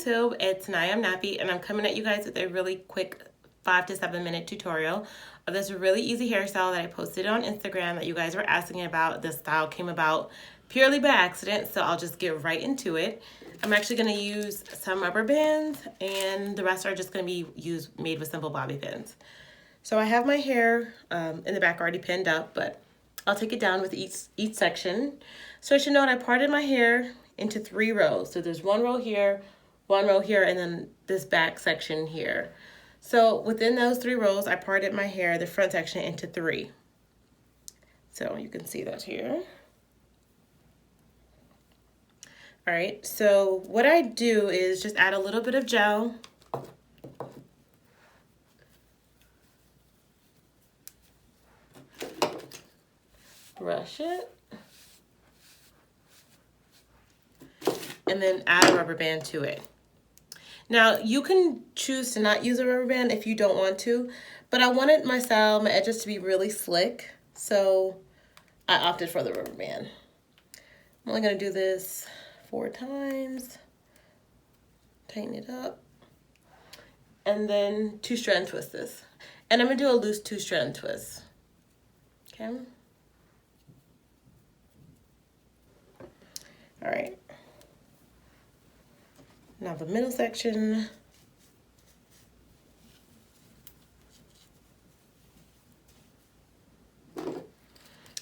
YouTube, it's NowIAmNappy, and I'm coming at you guys with a really quick 5 to 7 minute tutorial of this really easy hairstyle that I posted on Instagram that you guys were asking about. This style came about purely by accident, so I'll just get right into it. I'm actually going to use some rubber bands, and the rest are just going to be made with simple bobby pins. So I have my hair in the back already pinned up, but I'll take it down with each section. So I should note I parted my hair into 3 rows. So there's 1 row here, 1 row here, and then this back section here. So within those 3 rows, I parted my hair, the front section, into 3. So you can see that here. All right, so what I do is just add a little bit of gel. Brush it. And then add a rubber band to it. Now, you can choose to not use a rubber band if you don't want to, but I wanted my style, my edges to be really slick, so I opted for the rubber band. I'm only gonna do this 4 times, tighten it up, and then 2-strand twist this. And I'm gonna do a loose 2-strand twist, okay? All right. Now the middle section.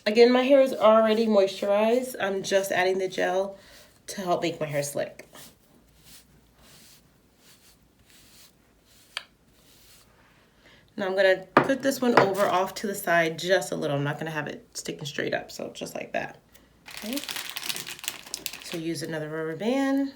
Again, my hair is already moisturized. I'm just adding the gel to help make my hair slick. Now I'm gonna put this one over off to the side just a little. I'm not gonna have it sticking straight up, so just like that, okay? So use another rubber band.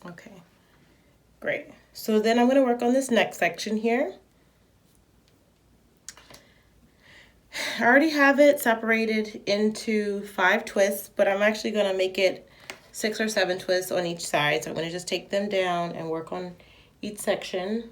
Okay, great. So then I'm going to work on this next section here. I already have it separated into 5 twists, but I'm actually going to make it 6 or 7 twists on each side. So I'm going to just take them down and work on each section.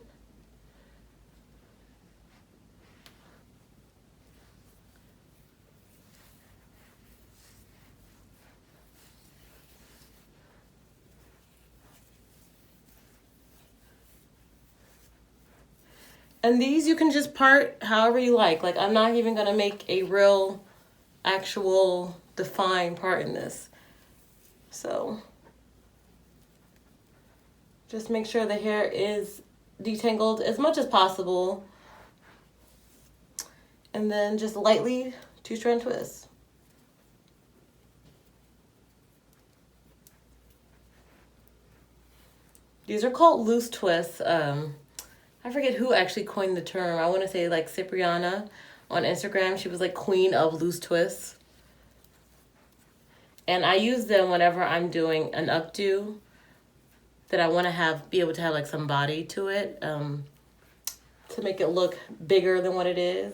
And these you can just part however you like. Like, I'm not even gonna make a real, actual, defined part in this. So, just make sure the hair is detangled as much as possible. And then just lightly 2-strand twist. These are called loose twists. I forget who actually coined the term. I want to say like Cipriana on Instagram. She was like queen of loose twists. And I use them whenever I'm doing an updo that I want to be able to have like some body to it, to make it look bigger than what it is.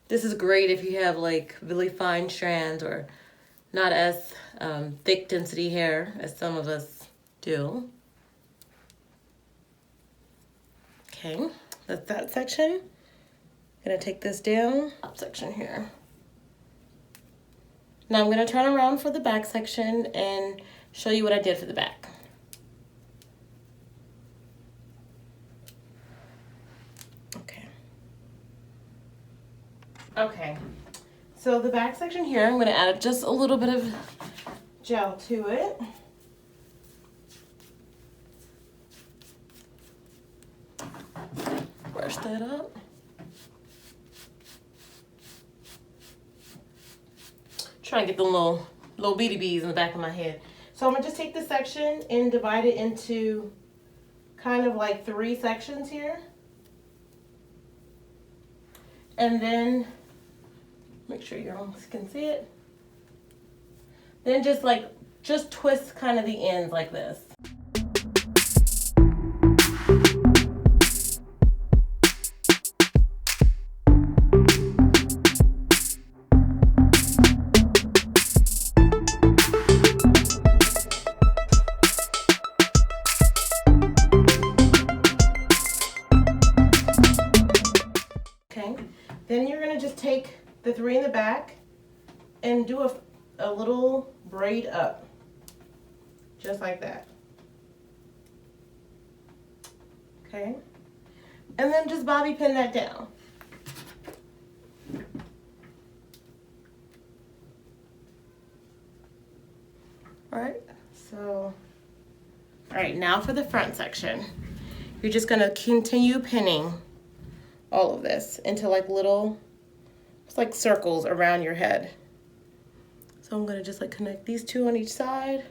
This is great if you have like really fine strands or not as thick density hair as some of us do. Okay, that's that section. I'm gonna take this down, up section here. Now I'm gonna turn around for the back section and show you what I did for the back. Okay, so the back section here, I'm gonna add just a little bit of gel to it. Brush that up. Trying to get the little beady bees in the back of my head. So I'm gonna just take this section and divide it into kind of like 3 sections here. And then, make sure you can see it. Then just twist kind of the ends like this. Okay, then you're gonna just take the 3 in the back and do a little braid up, just like that. Okay, and then just bobby pin that down. All right, so, all right, now for the front section. You're just gonna continue pinning all of this into like little, it's like circles around your head. So I'm gonna just like connect these 2 on each side.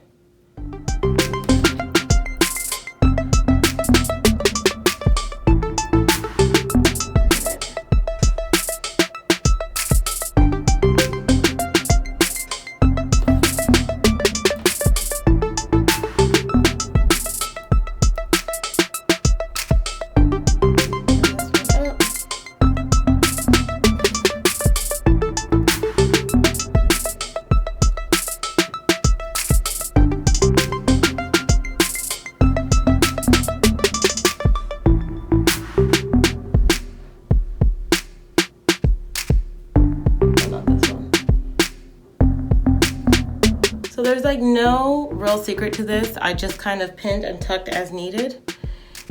So there's like no real secret to this. I just kind of pinned and tucked as needed.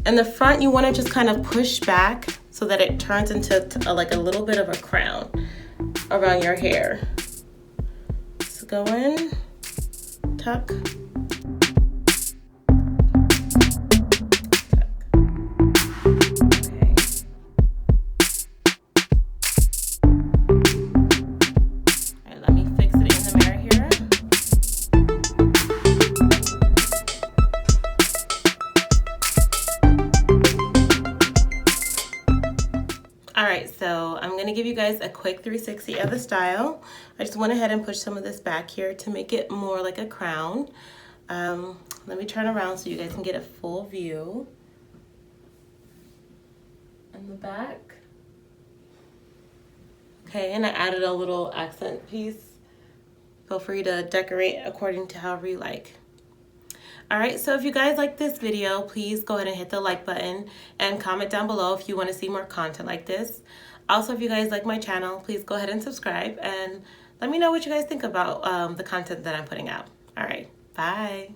And the front, you want to just kind of push back so that it turns into like a little bit of a crown around your hair. So go in, tuck. Alright, so I'm going to give you guys a quick 360 of the style. I just went ahead and pushed some of this back here to make it more like a crown. Let me turn around so you guys can get a full view. In the back. Okay, and I added a little accent piece. Feel free to decorate according to however you like. Alright, so if you guys like this video, please go ahead and hit the like button and comment down below if you want to see more content like this. Also, if you guys like my channel, please go ahead and subscribe and let me know what you guys think about the content that I'm putting out. Alright, bye!